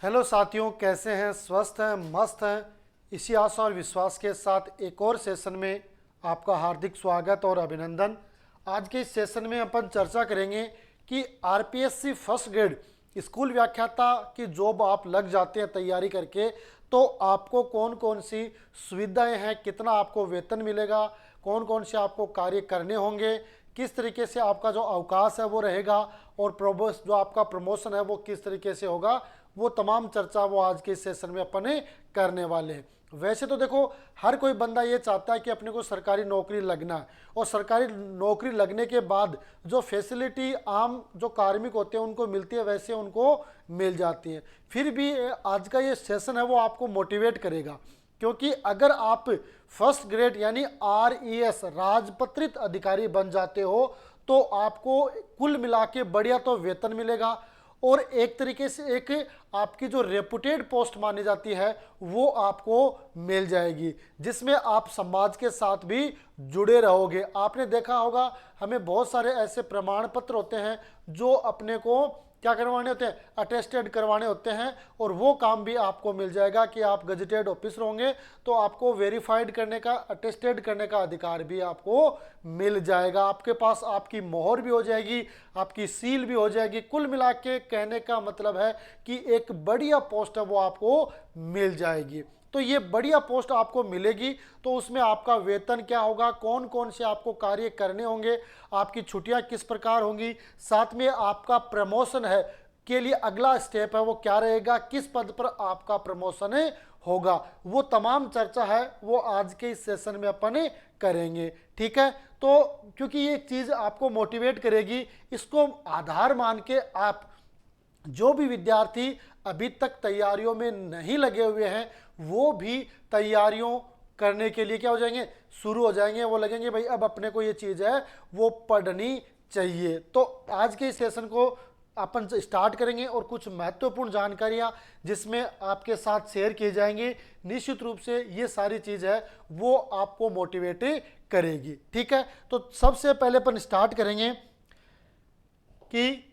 Hello साथियों, कैसे हैं? स्वस्थ हैं, मस्त हैं? इसी आशा और विश्वास के साथ एक और सेशन में आपका हार्दिक स्वागत और अभिनंदन। आज के इस सेशन में अपन चर्चा करेंगे कि आरपीएससी फर्स्ट ग्रेड स्कूल व्याख्याता की जॉब आप लग जाते हैं तैयारी करके, तो आपको कौन कौन सी सुविधाएं हैं, कितना आपको वेतन मिलेगा, कौन कौन से आपको कार्य करने होंगे, किस तरीके से आपका जो अवकाश है वो रहेगा, और जो आपका प्रमोशन है वो किस तरीके से होगा, वो तमाम चर्चा वो आज के इस सेशन में अपन करने वाले हैं। वैसे तो देखो, हर कोई बंदा ये चाहता है कि अपने को सरकारी नौकरी लगना है, और सरकारी नौकरी लगने के बाद जो फैसिलिटी आम जो कार्मिक होते हैं उनको मिलती है, वैसे उनको मिल जाती है। फिर भी आज का ये सेशन है वो आपको मोटिवेट करेगा, क्योंकि अगर आप फर्स्ट ग्रेड यानी RES राजपत्रित अधिकारी बन जाते हो तो आपको कुल मिला के बढ़िया तो वेतन मिलेगा, और एक तरीके से एक आपकी जो रेपुटेड पोस्ट मानी जाती है वो आपको मिल जाएगी, जिसमें आप समाज के साथ भी जुड़े रहोगे। आपने देखा होगा, हमें बहुत सारे ऐसे प्रमाण पत्र होते हैं जो अपने को क्या करवाने होते हैं, अटेस्टेड करवाने होते हैं, और वो काम भी आपको मिल जाएगा कि आप गजेटेड ऑफिसर होंगे तो आपको वेरीफाइड करने का, अटेस्टेड करने का अधिकार भी आपको मिल जाएगा। आपके पास आपकी मोहर भी हो जाएगी, आपकी सील भी हो जाएगी। कुल मिला के कहने का मतलब है कि एक बढ़िया पोस्ट है वो आपको मिल जाएगी। तो ये बढ़िया पोस्ट आपको मिलेगी, तो उसमें आपका वेतन क्या होगा, कौन कौन से आपको कार्य करने होंगे, आपकी छुट्टियां किस प्रकार होंगी, साथ में आपका प्रमोशन है के लिए अगला स्टेप है वो क्या रहेगा, किस पद पर आपका प्रमोशन होगा, वो तमाम चर्चा है वो आज के इस सेशन में अपन करेंगे। ठीक है, तो क्योंकि ये चीज़ आपको मोटिवेट करेगी, इसको आधार मान के आप जो भी विद्यार्थी अभी तक तैयारियों में नहीं लगे हुए हैं वो भी तैयारियों करने के लिए क्या हो जाएंगे, शुरू हो जाएंगे। वो लगेंगे भाई अब अपने को ये चीज़ है वो पढ़नी चाहिए। तो आज के इस सेशन को अपन स्टार्ट करेंगे, और कुछ महत्वपूर्ण जानकारियां जिसमें आपके साथ शेयर की जाएंगी। निश्चित रूप से ये सारी चीज़ है वो आपको मोटिवेट करेगी। ठीक है, तो सबसे पहले अपन स्टार्ट करेंगे कि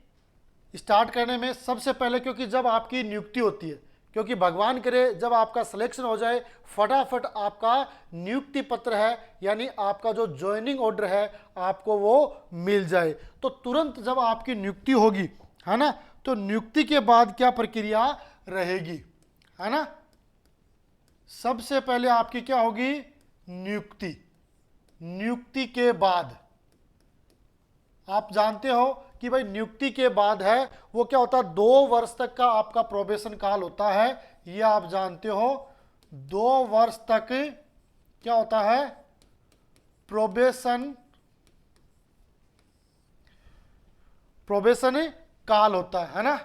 स्टार्ट करने में सबसे पहले, क्योंकि जब आपकी नियुक्ति होती है, क्योंकि भगवान करे जब आपका सिलेक्शन हो जाए फटाफट आपका नियुक्ति पत्र है यानी आपका जो ज्वाइनिंग ऑर्डर है आपको वो मिल जाए, तो तुरंत जब आपकी नियुक्ति होगी, है ना, तो नियुक्ति के बाद क्या प्रक्रिया रहेगी, है ना। सबसे पहले आपकी क्या होगी, नियुक्ति। नियुक्ति के बाद आप जानते हो कि भाई नियुक्ति के बाद है वो क्या होता है, 2 वर्ष तक का आपका प्रोबेशन काल होता है, ये आप जानते हो। 2 वर्ष तक क्या होता है, प्रोबेशन काल होता है ना,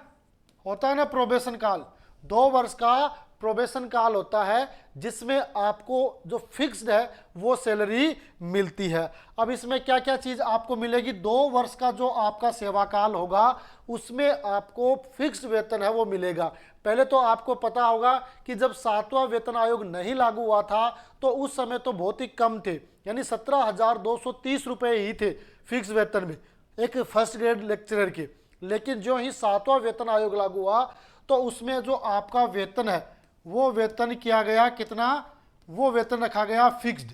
होता है ना प्रोबेशन काल। 2 वर्ष का प्रोबेशन काल होता है जिसमें आपको जो फिक्स्ड है वो सैलरी मिलती है। अब इसमें क्या क्या चीज़ आपको मिलेगी, 2 वर्ष का जो आपका सेवा काल होगा उसमें आपको फिक्स्ड वेतन है वो मिलेगा। पहले तो आपको पता होगा कि जब 7वां वेतन आयोग नहीं लागू हुआ था तो उस समय तो बहुत ही कम थे, यानी 17,230 रुपये ही थे फिक्स वेतन में एक फर्स्ट ग्रेड लेक्चरर के। लेकिन जो ही 7वां वेतन आयोग लागू हुआ तो उसमें जो आपका वेतन है वो वेतन किया गया कितना, वो वेतन रखा गया फिक्स्ड।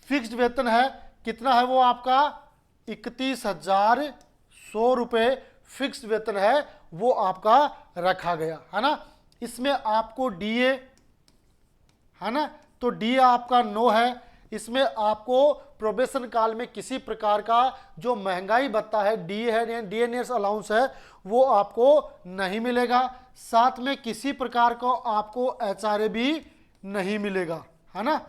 फिक्स्ड वेतन है कितना है वो आपका 31,100 रुपये फिक्स्ड वेतन है वो आपका रखा गया, है ना। इसमें आपको डीए, है ना, तो डीए आपका 9 है। इसमें आपको प्रोबेशन काल में किसी प्रकार का जो महंगाई भत्ता है, डीए है, डीएनएस अलाउंस है, वो आपको नहीं मिलेगा। साथ में किसी प्रकार का आपको एचआरए भी नहीं मिलेगा, है ना।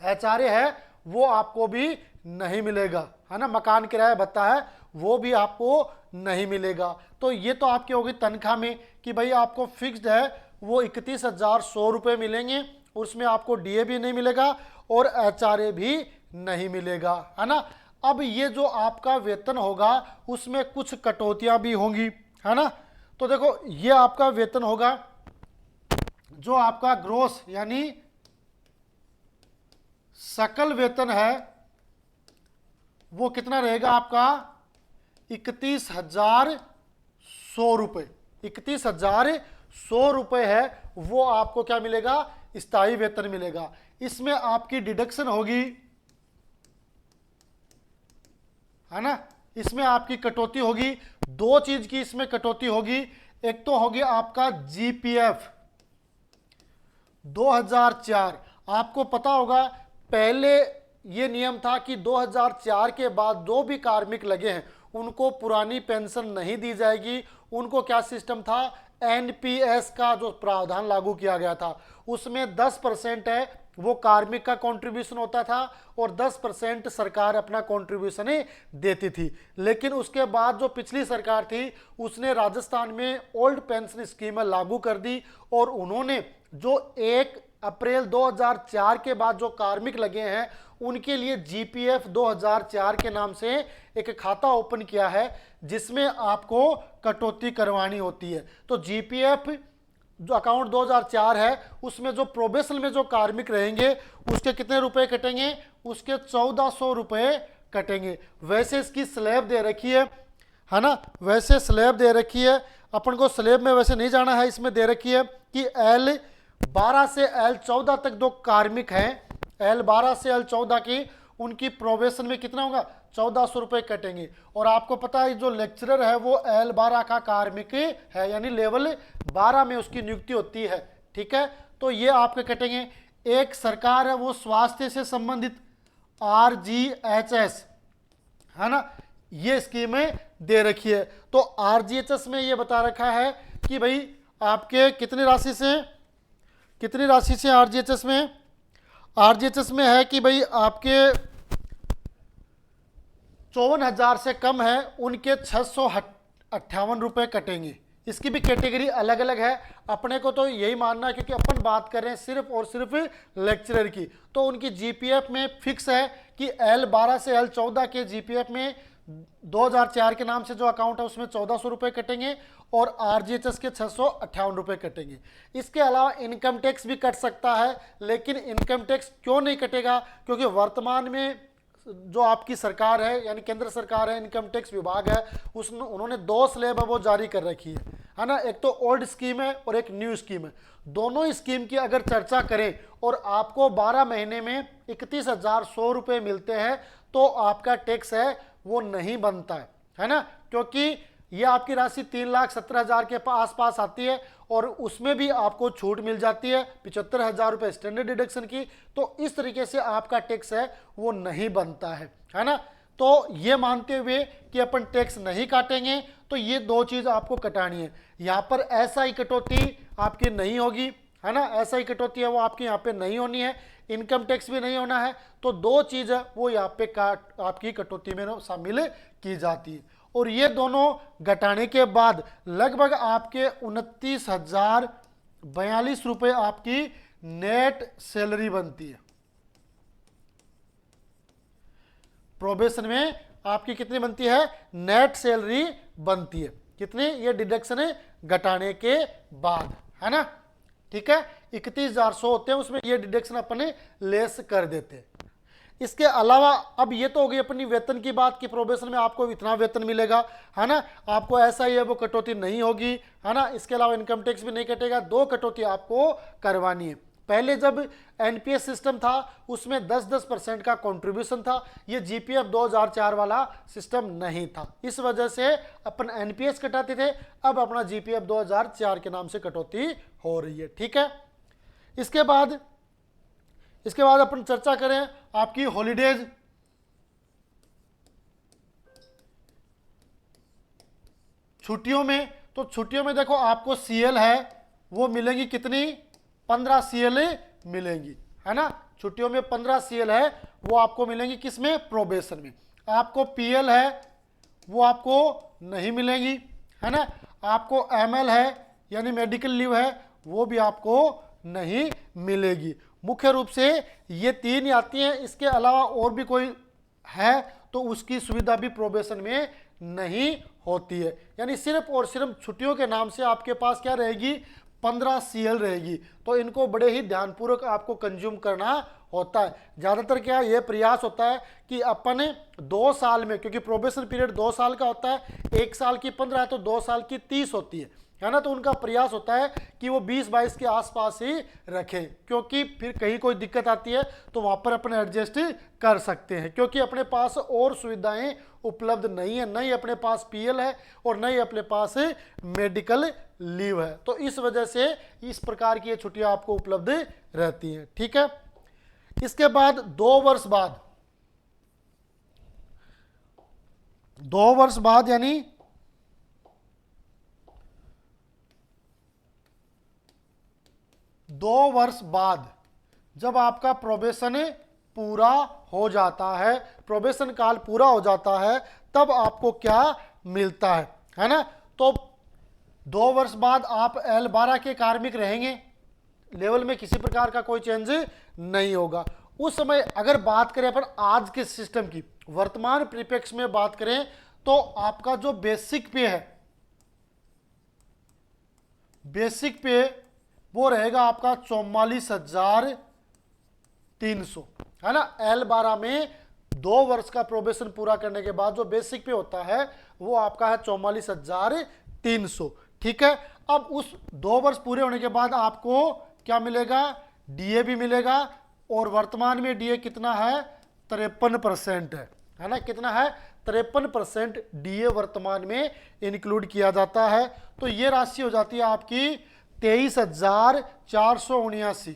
एचआरए है वो आपको भी नहीं मिलेगा, है ना। मकान किराया भत्ता है वो भी आपको नहीं मिलेगा। तो ये तो आपकी होगी तनख्वाह में कि भाई आपको फिक्स्ड है वो 31,100 रुपये मिलेंगे, उसमें आपको डीए भी नहीं मिलेगा और एचआरए भी नहीं मिलेगा, है ना। अब ये जो आपका वेतन होगा उसमें कुछ कटौतियां भी होंगी, है ना। तो देखो ये आपका वेतन होगा, जो आपका ग्रोस यानी सकल वेतन है वो कितना रहेगा आपका 31,100 रुपये, 31,100 रुपये है, वो आपको क्या मिलेगा, स्थायी वेतन मिलेगा। इसमें आपकी डिडक्शन होगी, है ना, इसमें आपकी कटौती होगी, दो चीज की इसमें कटौती होगी। एक तो होगी आपका जीपीएफ 2004। आपको पता होगा पहले ये नियम था कि 2004 के बाद जो भी कार्मिक लगे हैं उनको पुरानी पेंशन नहीं दी जाएगी। उनको क्या सिस्टम था, एनपीएस का जो प्रावधान लागू किया गया था उसमें 10% है वो कार्मिक का कंट्रीब्यूशन होता था और 10% सरकार अपना कंट्रीब्यूशन देती थी। लेकिन उसके बाद जो पिछली सरकार थी उसने राजस्थान में ओल्ड पेंशन स्कीम लागू कर दी और उन्होंने जो 1 अप्रैल 2004 के बाद जो कार्मिक लगे हैं उनके लिए जीपीएफ 2004 के नाम से एक खाता ओपन किया है जिसमें आपको कटौती करवानी होती है। तो जीपीएफ जो अकाउंट 2004 है उसमें जो प्रोबेशन में जो कार्मिक रहेंगे उसके कितने रुपए कटेंगे, उसके 1400 रुपए कटेंगे। वैसे इसकी स्लैब दे रखी है ना, वैसे स्लैब दे रखी है, अपन को स्लैब में वैसे नहीं जाना है, इसमें दे रखी है कि L12 से L14 तक जो कार्मिक हैं, L12 से L14 की उनकी प्रोबेशन में कितना होगा, 1400 रुपये कटेंगे। और आपको पता है जो लेक्चरर है वो L12 का कार्मिक है, यानी लेवल 12 में उसकी नियुक्ति होती है, ठीक है। तो ये आपके कटेंगे। एक सरकार है वो स्वास्थ्य से संबंधित RGHS, है ना, ये स्कीमें दे रखी है। तो RGHS में ये बता रखा है कि भाई आपके कितनी राशि से RGHS में है कि भाई आपके 54,000 से कम है उनके 658 रुपये कटेंगे। इसकी भी कैटेगरी अलग अलग है, अपने को तो यही मानना है क्योंकि अपन बात कर रहे हैं सिर्फ और सिर्फ लेक्चरर की। तो उनकी जीपीएफ में फिक्स है कि L12 से L14 के जीपीएफ में 2004 के नाम से जो अकाउंट है उसमें 1400 रुपये कटेंगे और RGHS के 658 रुपये कटेंगे। इसके अलावा इनकम टैक्स भी कट सकता है, लेकिन इनकम टैक्स क्यों नहीं कटेगा, क्योंकि वर्तमान में जो आपकी सरकार है यानी केंद्र सरकार है, इनकम टैक्स विभाग है, उन्होंने 2 स्लैब वो जारी कर रखी है ना। एक तो ओल्ड स्कीम है और एक न्यू स्कीम है। दोनों स्कीम की अगर चर्चा करें और आपको 12 महीने में 31,100 रुपये मिलते हैं तो आपका टैक्स है वो नहीं बनता है ना, क्योंकि ये आपकी राशि 3,17,000 के आसपास आती है और उसमें भी आपको छूट मिल जाती है 75,000 रुपये स्टैंडर्ड डिडक्शन की। तो इस तरीके से आपका टैक्स है वो नहीं बनता है ना। तो ये मानते हुए कि अपन टैक्स नहीं काटेंगे तो ये 2 चीज़ आपको कटानी है। यहाँ पर ऐसा ही कटौती आपकी नहीं होगी, है ना, ऐसा ही कटौती है वो आपकी यहाँ पे नहीं होनी है, इनकम टैक्स भी नहीं होना है। तो 2 चीज़ है वो यहाँ पे आपकी कटौती में शामिल की जाती है। और ये दोनों घटाने के बाद लगभग आपके 29,042 रुपये आपकी नेट सैलरी बनती है। प्रोबेशन में आपकी कितनी बनती है, नेट सैलरी बनती है कितनी, ये डिडक्शन घटाने के बाद, है ना, ठीक है। 31,400 होते हैं उसमें ये डिडक्शन अपने लेस कर देते हैं। इसके अलावा अब ये तो हो गई अपनी वेतन की बात कि प्रोबेशन में आपको इतना वेतन मिलेगा, है ना, आपको ऐसा ही है वो कटौती नहीं होगी, है ना। इसके अलावा इनकम टैक्स भी नहीं कटेगा। 2 कटौती आपको करवानी है। पहले जब एनपीएस सिस्टम था उसमें 10% का कंट्रीब्यूशन था, ये जीपीएफ 2004 वाला सिस्टम नहीं था, इस वजह से अपन एनपीएस कटाते थे, अब अपना जीपीएफ 2004 के नाम से कटौती हो रही है, ठीक है। इसके बाद अपन चर्चा करें आपकी हॉलीडेज। छुट्टियों में, तो छुट्टियों में देखो आपको सीएल है वो मिलेंगी कितनी, 15 सीएल मिलेंगी, है ना। छुट्टियों में 15 सीएल है वो आपको मिलेंगी किसमें, प्रोबेशन में। आपको पीएल है वो आपको नहीं मिलेंगी, है ना। आपको एमएल है यानी मेडिकल लीव है वो भी आपको नहीं मिलेगी। मुख्य रूप से ये 3 आती हैं, इसके अलावा और भी कोई है तो उसकी सुविधा भी प्रोबेशन में नहीं होती है। यानी सिर्फ और सिर्फ छुट्टियों के नाम से आपके पास क्या रहेगी, 15 सीएल रहेगी। तो इनको बड़े ही ध्यानपूर्वक आपको कंज्यूम करना होता है। ज़्यादातर क्या ये प्रयास होता है कि अपन 2 साल में, क्योंकि प्रोबेशन पीरियड 2 साल का होता है, 1 साल की 15 है तो 2 साल की 30 होती है। है ना, तो उनका प्रयास होता है कि वो 20-22 के आसपास ही रखें, क्योंकि फिर कहीं कोई दिक्कत आती है तो वहाँ पर अपने एडजस्ट कर सकते हैं, क्योंकि अपने पास और सुविधाएं उपलब्ध नहीं है, न ही अपने पास पीएल है और न ही अपने पास मेडिकल लीव है। तो इस वजह से इस प्रकार की ये छुट्टियां आपको उपलब्ध रहती हैं। ठीक है, इसके बाद 2 वर्ष बाद, 2 वर्ष बाद यानी 2 वर्ष बाद जब आपका प्रोबेशन पूरा हो जाता है, प्रोबेशन काल पूरा हो जाता है, तब आपको क्या मिलता है ना। तो 2 वर्ष बाद आप L12 के कार्मिक रहेंगे, लेवल में किसी प्रकार का कोई चेंज नहीं होगा। उस समय अगर बात करें अपन आज के सिस्टम की, वर्तमान परिप्रेक्ष्य में बात करें, तो आपका जो बेसिक पे है, बेसिक पे वो रहेगा आपका 44,300, है ना। L12 में 2 वर्ष का प्रोबेशन पूरा करने के बाद जो बेसिक पे होता है वो आपका है 44,300। ठीक है, अब उस 2 वर्ष पूरे होने के बाद आपको क्या मिलेगा, डीए भी मिलेगा, और वर्तमान में डीए कितना है, 53% है ना। कितना है, 53% डीए वर्तमान में इंक्लूड किया जाता है। तो ये राशि हो जाती है आपकी 23,479।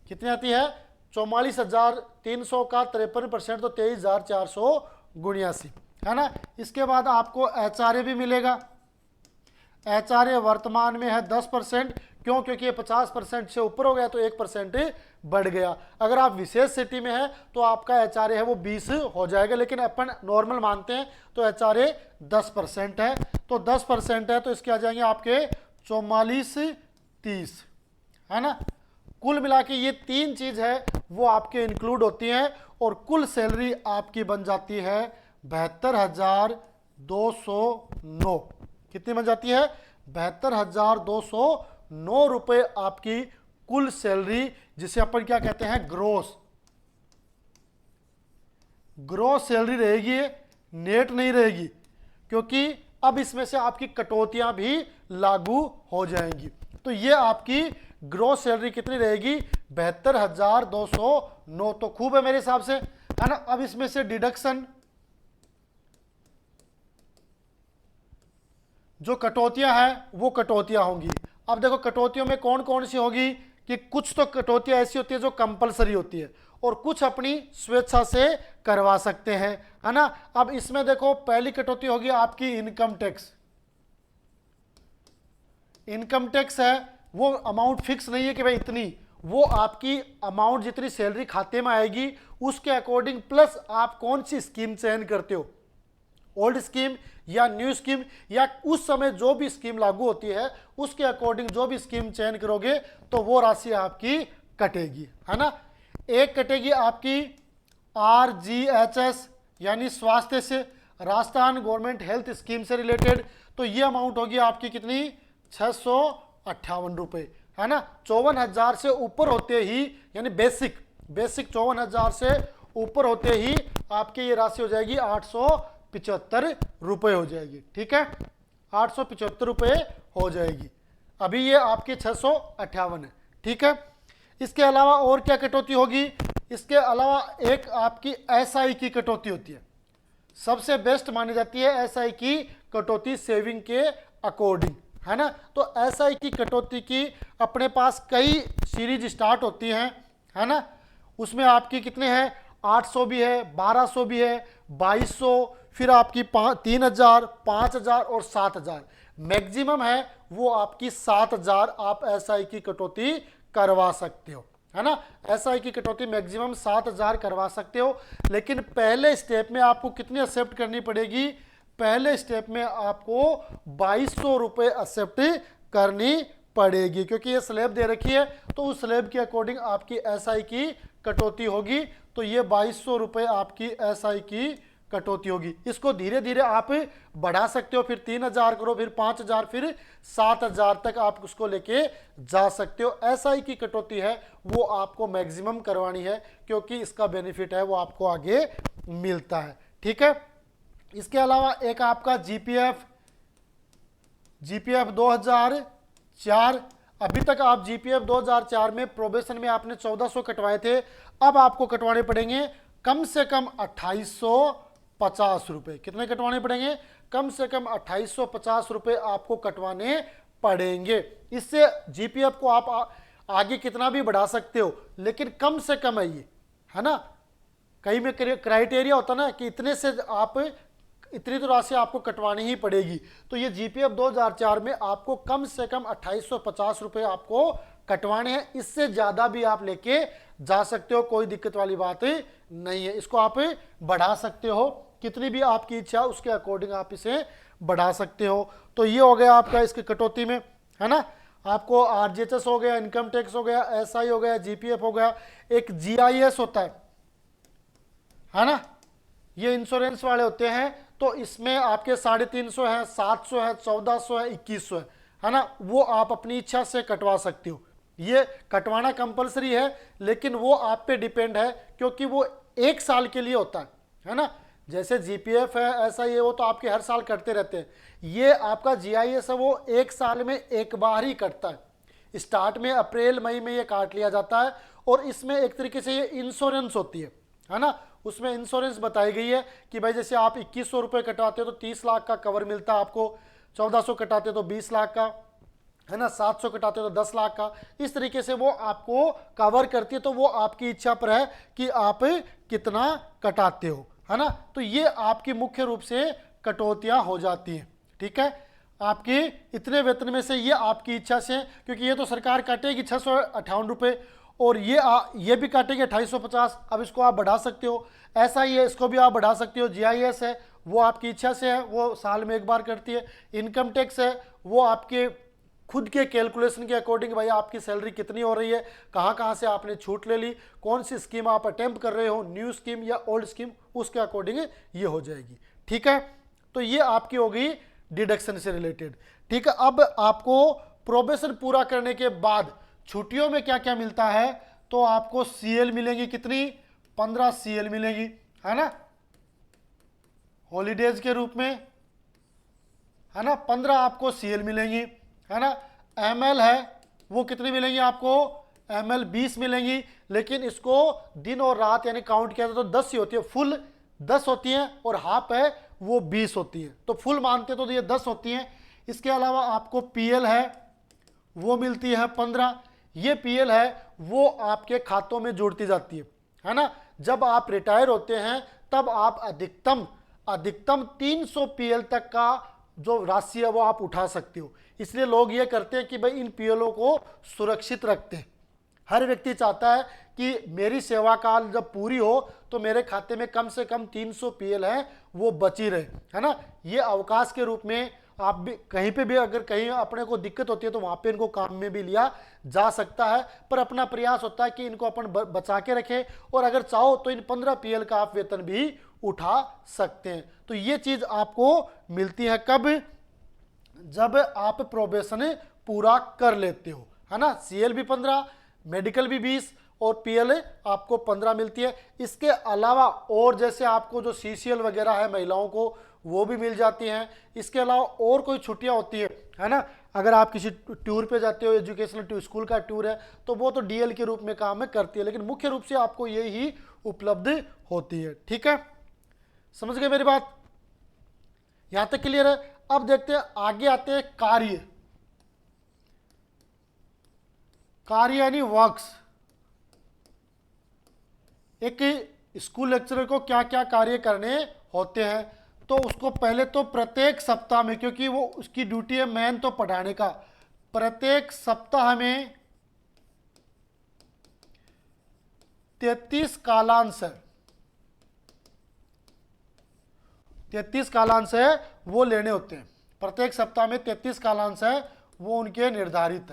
कितनी आती है, 44,300 का 53% तो 23,479, है ना। इसके बाद आपको एचआरए भी मिलेगा। एचआरए वर्तमान में है 10%, क्यों, क्योंकि ये 50% से ऊपर हो गया तो 1% बढ़ गया। अगर आप विशेष सिटी में है तो आपका एचआरए है वो 20 हो जाएगा, लेकिन अपन नॉर्मल मानते हैं तो एचआरए 10% है। तो 10% है तो इसके आ जाएंगे आपके 44,30, है ना। कुल मिला के ये 3 चीज है वो आपके इंक्लूड होती हैं, और कुल सैलरी आपकी बन जाती है 72,209। कितनी बन जाती है, 72,209 रुपए आपकी कुल सैलरी, जिसे अपन क्या कहते हैं, ग्रोस सैलरी रहेगी, नेट नहीं रहेगी, क्योंकि अब इसमें से आपकी कटौतियां भी लागू हो जाएंगी। तो ये आपकी ग्रोस सैलरी कितनी रहेगी, 72,209। तो खूब है मेरे हिसाब से, है ना। अब इसमें से डिडक्शन, जो कटौतियां हैं वो कटौतियां होंगी। अब देखो कटौतियों में कौन कौन सी होगी, कि कुछ तो कटौतियां ऐसी होती है जो कंपलसरी होती है, और कुछ अपनी स्वेच्छा से करवा सकते हैं, है ना। अब इसमें देखो पहली कटौती होगी आपकी इनकम टैक्स। इनकम टैक्स है वो अमाउंट फिक्स नहीं है कि भाई इतनी, वो आपकी अमाउंट जितनी सैलरी खाते में आएगी उसके अकॉर्डिंग, प्लस आप कौन सी स्कीम चयन करते हो, ओल्ड स्कीम या न्यू स्कीम, या उस समय जो भी स्कीम लागू होती है उसके अकॉर्डिंग जो भी स्कीम चयन करोगे तो वो राशि आपकी कटेगी, है ना। एक कटेगी आपकी RGHS यानी स्वास्थ्य से, राजस्थान गवर्नमेंट हेल्थ स्कीम से रिलेटेड, तो ये अमाउंट होगी आपकी कितनी, 658 रुपए, है ना। 54,000 से ऊपर होते ही, यानी बेसिक 54,000 से ऊपर होते ही आपकी ये राशि हो जाएगी 875 रुपए हो जाएगी। ठीक है, 875 रुपए हो जाएगी। अभी ये आपकी 658 है। ठीक है, इसके अलावा और क्या कटौती होगी, इसके अलावा एक आपकी SI की कटौती होती है, सबसे बेस्ट मानी जाती है SI की कटौती सेविंग के अकॉर्डिंग, है ना। तो SI की कटौती की अपने पास कई सीरीज स्टार्ट होती हैं, है ना। उसमें आपकी कितने हैं, 800 भी है, 1200 भी है, 2200, फिर आपकी 3,000, 5,000 और 7,000। मैक्सिमम है वो आपकी 7,000 आप SI की कटौती करवा सकते हो, है ना। SI की कटौती मैक्सिमम 7,000 करवा सकते हो, लेकिन पहले स्टेप में आपको कितनी एक्सेप्ट करनी पड़ेगी, पहले स्टेप में आपको 2,200 रुपये एक्सेप्ट करनी पड़ेगी, क्योंकि ये स्लैब दे रखी है तो उस स्लैब के अकॉर्डिंग आपकी SI की कटौती होगी। तो ये 2,200 रुपये आपकी SI की कटौती होगी। इसको धीरे धीरे आप बढ़ा सकते हो, फिर 3,000 करो, फिर 5,000, फिर 7,000 तक आप उसको लेके जा सकते हो। SI की कटौती है वो आपको मैक्सिमम करवानी है, क्योंकि इसका बेनिफिट है वो आपको आगे मिलता है। ठीक है, इसके अलावा एक आपका GPF जीपीएफ 2004, अभी तक आप जीपीएफ 2004 में प्रोबेशन में आपने 1400 कटवाए थे, अब आपको कटवाने पड़ेंगे कम से कम 2850 रुपए। कितने कटवाने पड़ेंगे? कम से कम 2850 रुपए आपको कटवाने पड़ेंगे। इससे जीपीएफ को आप आगे कितना भी बढ़ा सकते हो, लेकिन कम से कम है ये, है ना। कहीं में क्राइटेरिया होता ना कि इतने से आप इतनी तो राशि आपको कटवानी ही पड़ेगी। तो ये जीपीएफ 2004 में आपको कम से कम 2850 रुपए आपको कटवाने हैं। इससे ज्यादा भी आप लेके जा सकते हो, कोई दिक्कत वाली बात नहीं है। इसको आप बढ़ा सकते हो, कितनी भी आपकी इच्छा उसके अकॉर्डिंग आप इसे बढ़ा सकते हो। तो ये हो गया आपका इसके कटौती में, है ना। आपको आरजीएचएस हो गया, इनकम टैक्स हो गया, एसआई हो गया, जीपीएफ हो गया, एक जीआईएस होता है ना। ये इंश्योरेंस वाले होते हैं, तो इसमें आपके 350 है, 700 है, 1400 है, 2100 है ना। वो आप अपनी इच्छा से कटवा सकते हो। ये कटवाना कंपलसरी है, लेकिन वो आप पे डिपेंड है, क्योंकि वो 1 साल के लिए होता है ना। जैसे जीपीएफ है, ऐसा ये वो तो आपके हर साल कटते रहते हैं। ये आपका जीआईएस है, वो 1 साल में एक बार ही कटता है। स्टार्ट में अप्रैल मई में ये काट लिया जाता है, और इसमें एक तरीके से ये इंश्योरेंस होती है ना। उसमें इंश्योरेंस बताई गई है कि भाई जैसे आप 2100 रुपये कटाते हो तो 30 लाख का कवर मिलता है आपको, 1400 कटाते हो तो 20 लाख का, है ना, 700 कटाते हो तो 10 लाख का। इस तरीके से वो आपको कवर करती है। तो वो आपकी इच्छा पर है कि आप कितना कटाते हो, है ना। तो ये आपकी मुख्य रूप से कटौतियां हो जाती हैं, ठीक है। आपके इतने वेतन में से ये आपकी इच्छा से, क्योंकि ये तो सरकार काटेगी 658 रुपये, और ये भी काटेंगे 2850। अब इसको आप बढ़ा सकते हो, ऐसा ही है, इसको भी आप बढ़ा सकते हो। जीआईएस है वो आपकी इच्छा से है, वो साल में एक बार करती है। इनकम टैक्स है वो आपके खुद के कैलकुलेशन के अकॉर्डिंग, भाई आपकी सैलरी कितनी हो रही है, कहाँ कहाँ से आपने छूट ले ली, कौन सी स्कीम आप अटेम्प्ट कर रहे हो, न्यू स्कीम या ओल्ड स्कीम, उसके अकॉर्डिंग ये हो जाएगी, ठीक है। तो ये आपकी हो गई डिडक्शन से रिलेटेड, ठीक है। अब आपको प्रोबेशन पूरा करने के बाद छुट्टियों में क्या क्या मिलता है, तो आपको सीएल मिलेंगी, कितनी? 15 सीएल मिलेंगी, है ना, हॉलीडेज के रूप में, है ना। 15 आपको सीएल मिलेंगी, है ना। एमएल है वो कितनी मिलेंगी आपको? एमएल 20 मिलेंगी, लेकिन इसको दिन और रात यानी काउंट किया तो 10 ही होती है, फुल 10 होती है, और हाफ है वो 20 होती है। तो फुल मानते तो ये 10 होती हैं। इसके अलावा आपको पीएल है वो मिलती है 15। ये पीएल है वो आपके खातों में जोड़ती जाती है ना। जब आप रिटायर होते हैं तब आप अधिकतम 300 पीएल तक का जो राशि है वो आप उठा सकते हो। इसलिए लोग ये करते हैं कि भाई इन पीएलों को सुरक्षित रखते हैं। हर व्यक्ति चाहता है कि मेरी सेवा काल जब पूरी हो तो मेरे खाते में कम से कम 300 पीएल है वो बची रहे, है ना। ये अवकाश के रूप में आप भी कहीं पे भी अगर कहीं अपने को दिक्कत होती है तो वहां पे इनको काम में भी लिया जा सकता है, पर अपना प्रयास होता है कि इनको अपन बचा के रखें, और अगर चाहो तो इन 15 पीएल का आप वेतन भी उठा सकते हैं। तो ये चीज आपको मिलती है कब? जब आप प्रोबेशन पूरा कर लेते हो, है ना। सीएल भी 15, मेडिकल भी 20 और पीएल आपको 15 मिलती है। इसके अलावा और जैसे आपको जो सीसीएल वगैरह है महिलाओं को वो भी मिल जाती हैं। इसके अलावा और कोई छुट्टियां होती है ना। अगर आप किसी टूर पे जाते हो, एजुकेशनल टूर, स्कूल का टूर है, तो वो तो डीएल के रूप में काम में करती है, लेकिन मुख्य रूप से आपको ये ही उपलब्ध होती है, ठीक है। समझ गए मेरी बात? यहां तक क्लियर है? अब देखते हैं, आगे आते हैं कार्य यानी वर्क्स। एक स्कूल लेक्चरर को क्या क्या कार्य करने होते हैं, तो उसको पहले तो प्रत्येक सप्ताह में, क्योंकि वो उसकी ड्यूटी है मेन तो पढ़ाने का, प्रत्येक सप्ताह में 33 कालांश है, 33 कालांश है वो लेने होते हैं। प्रत्येक सप्ताह में 33 कालांश है वो उनके निर्धारित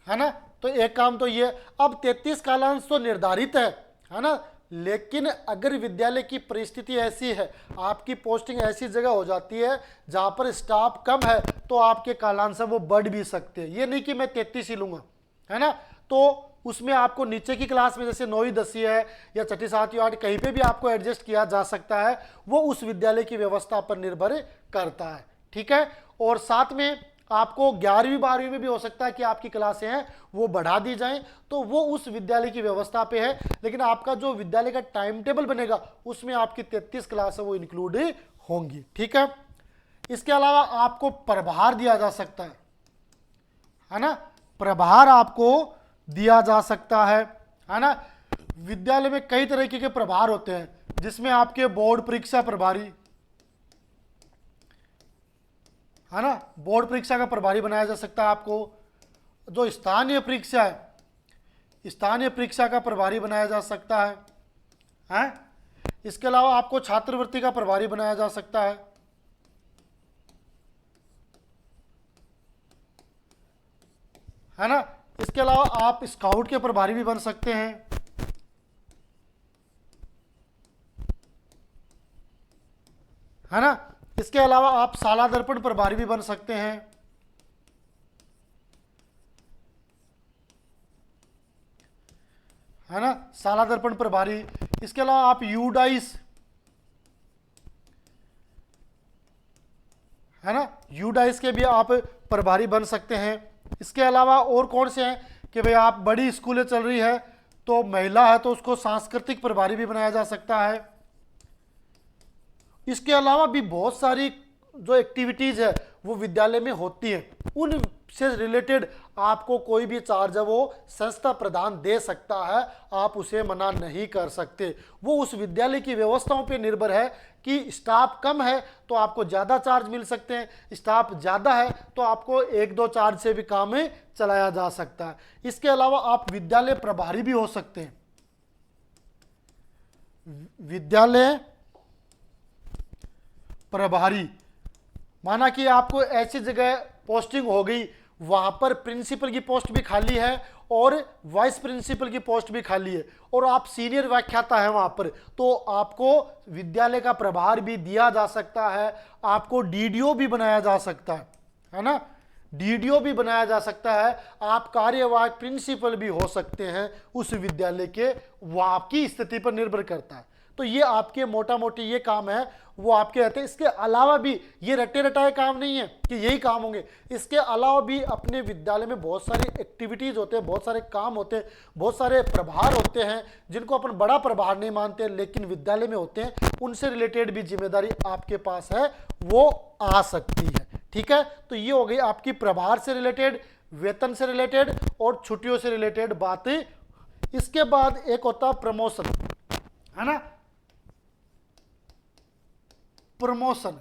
है ना। तो एक काम तो ये, अब 33 कालांश तो निर्धारित है ना, लेकिन अगर विद्यालय की परिस्थिति ऐसी है, आपकी पोस्टिंग ऐसी जगह हो जाती है जहां पर स्टाफ कम है, तो आपके कालांश वो बढ़ भी सकते हैं। ये नहीं कि मैं 33 ही लूंगा, है ना। तो उसमें आपको नीचे की क्लास में जैसे 9वीं 10वीं है या 6ठी 7वीं 8वीं कहीं पे भी आपको एडजस्ट किया जा सकता है, वो उस विद्यालय की व्यवस्था पर निर्भर करता है। ठीक है। और साथ में आपको 11वीं 12वीं में भी हो सकता है कि आपकी क्लासें हैं वो बढ़ा दी जाएं, तो वो उस विद्यालय की व्यवस्था पे है, लेकिन आपका जो विद्यालय का टाइम टेबल बनेगा उसमें आपकी 33 क्लास है वो इंक्लूड होंगी, ठीक है। इसके अलावा आपको प्रभार दिया जा सकता है ना, प्रभार आपको दिया जा सकता है ना। विद्यालय में कई तरीके के प्रभार होते हैं, जिसमें आपके बोर्ड परीक्षा प्रभारी है ना, बोर्ड परीक्षा का प्रभारी बनाया जा सकता है आपको। जो स्थानीय परीक्षा है, स्थानीय परीक्षा का प्रभारी बनाया जा सकता है? इसके अलावा आपको छात्रवृत्ति का प्रभारी बनाया जा सकता है ना। इसके अलावा आप स्काउट के प्रभारी भी बन सकते हैं, है ना। इसके अलावा आप शाला दर्पण प्रभारी भी बन सकते हैं, है ना, शाला दर्पण प्रभारी। इसके अलावा आप यूडाइस, है ना, यूडाइस के भी आप प्रभारी बन सकते हैं। इसके अलावा और कौन से हैं कि भाई आप बड़ी स्कूलें चल रही है तो महिला है तो उसको सांस्कृतिक प्रभारी भी बनाया जा सकता है। इसके अलावा भी बहुत सारी जो एक्टिविटीज है वो विद्यालय में होती हैं, उन से रिलेटेड आपको कोई भी चार्ज है वो संस्था प्रदान दे सकता है, आप उसे मना नहीं कर सकते। वो उस विद्यालय की व्यवस्थाओं पे निर्भर है कि स्टाफ कम है तो आपको ज़्यादा चार्ज मिल सकते हैं, स्टाफ ज़्यादा है तो आपको 1-2 चार्ज से भी काम चलाया जा सकता है। इसके अलावा आप विद्यालय प्रभारी भी हो सकते हैं। विद्यालय प्रभारी माना कि आपको ऐसी जगह पोस्टिंग हो गई, वहां पर प्रिंसिपल की पोस्ट भी खाली है और वाइस प्रिंसिपल की पोस्ट भी खाली है और आप सीनियर व्याख्याता हैं वहां पर, तो आपको विद्यालय का प्रभार भी दिया जा सकता है, आपको डीडीओ भी बनाया जा सकता है ना, डीडीओ भी बनाया जा सकता है, आप कार्यवाहक प्रिंसिपल भी हो सकते हैं उस विद्यालय के, वो आपकी स्थिति पर निर्भर करता है। तो ये आपके मोटा मोटी ये काम है वो आपके रहते हैं। इसके अलावा भी ये रटे रटाए काम नहीं है कि यही काम होंगे, इसके अलावा भी अपने विद्यालय में बहुत सारी एक्टिविटीज होते हैं, बहुत सारे काम होते हैं, बहुत सारे प्रभार होते हैं जिनको अपन बड़ा प्रभार नहीं मानते लेकिन विद्यालय में होते हैं, उनसे रिलेटेड भी जिम्मेदारी आपके पास है वो आ सकती है, ठीक है। तो ये हो गई आपकी प्रभार से रिलेटेड, वेतन से रिलेटेड और छुट्टियों से रिलेटेड बातें। इसके बाद एक होता है प्रमोशन, है ना, प्रमोशन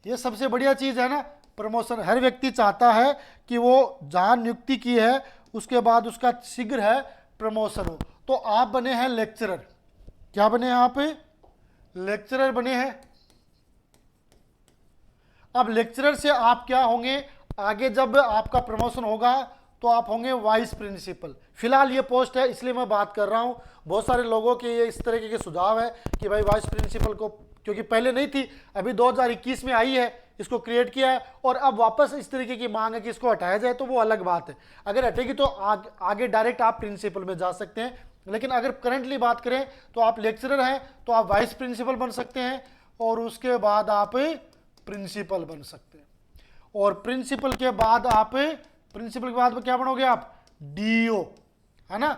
ये सबसे बढ़िया चीज है ना। प्रमोशन हर व्यक्ति चाहता है कि वो जहां नियुक्ति की है उसके बाद उसका शीघ्र है प्रमोशन हो। तो आप बने हैं लेक्चरर, क्या बने हैं आप? लेक्चरर बने हैं। अब लेक्चरर से आप क्या होंगे, आगे जब आपका प्रमोशन होगा तो आप होंगे वाइस प्रिंसिपल। फिलहाल ये पोस्ट है इसलिए मैं बात कर रहा हूं, बहुत सारे लोगों के ये इस तरीके के सुझाव है कि भाई वाइस प्रिंसिपल को, क्योंकि पहले नहीं थी, अभी 2021 में आई है, इसको क्रिएट किया है और अब वापस इस तरीके की मांग है कि इसको हटाया जाए, तो वो अलग बात है। अगर हटेगी तो आगे डायरेक्ट आप प्रिंसिपल में जा सकते हैं, लेकिन अगर करंटली बात करें तो आप लेक्चरर हैं तो आप वाइस प्रिंसिपल बन सकते हैं और उसके बाद आप प्रिंसिपल बन सकते हैं, और प्रिंसिपल के बाद क्या बनोगे आप? डीओ, है ना,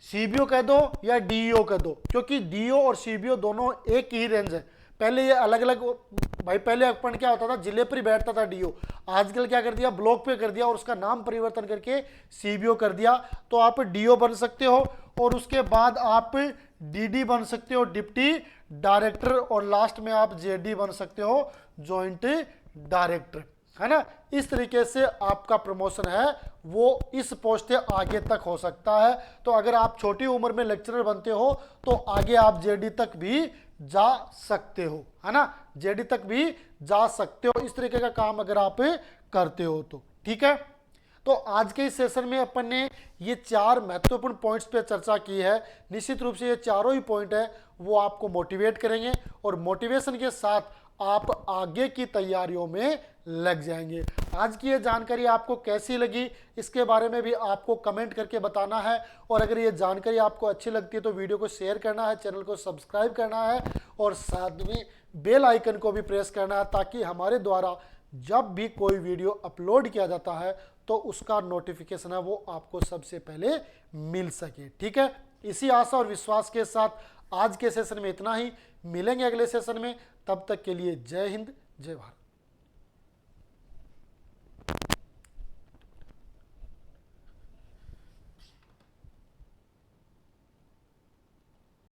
सीबीओ कह दो या डीओ कह दो, क्योंकि डीओ और सीबीओ दोनों एक ही रेंज है। पहले ये अलग अलग, भाई पहले अपन क्या होता था, जिले पर ही बैठता था डीओ, आजकल क्या कर दिया, ब्लॉक पे कर दिया और उसका नाम परिवर्तन करके सीबीओ कर दिया। तो आप डीओ बन सकते हो और उसके बाद आप डीडी बन सकते हो, डिप्टी डायरेक्टर, और लास्ट में आप जेडी बन सकते हो, जॉइंट डायरेक्टर, है ना। इस तरीके से आपका प्रमोशन है वो इस पोस्ट से आगे तक हो सकता है। तो अगर आप छोटी उम्र में लेक्चरर बनते हो तो आगे आप जेडी तक भी जा सकते हो, है ना, जेडी तक भी जा सकते हो, इस तरीके का काम अगर आप करते हो तो, ठीक है। तो आज के इस सेशन में अपन ने ये 4 महत्वपूर्ण पॉइंट्स पे चर्चा की है। निश्चित रूप से ये चारों ही पॉइंट है वो आपको मोटिवेट करेंगे और मोटिवेशन के साथ आप आगे की तैयारियों में लग जाएंगे। आज की ये जानकारी आपको कैसी लगी इसके बारे में भी आपको कमेंट करके बताना है, और अगर ये जानकारी आपको अच्छी लगती है तो वीडियो को शेयर करना है, चैनल को सब्सक्राइब करना है और साथ में बेल आइकन को भी प्रेस करना है, ताकि हमारे द्वारा जब भी कोई वीडियो अपलोड किया जाता है तो उसका नोटिफिकेशन है वो आपको सबसे पहले मिल सके। ठीक है, इसी आशा और विश्वास के साथ आज के सेशन में इतना ही। मिलेंगे अगले सेशन में, तब तक के लिए जय हिंद, जय भारत।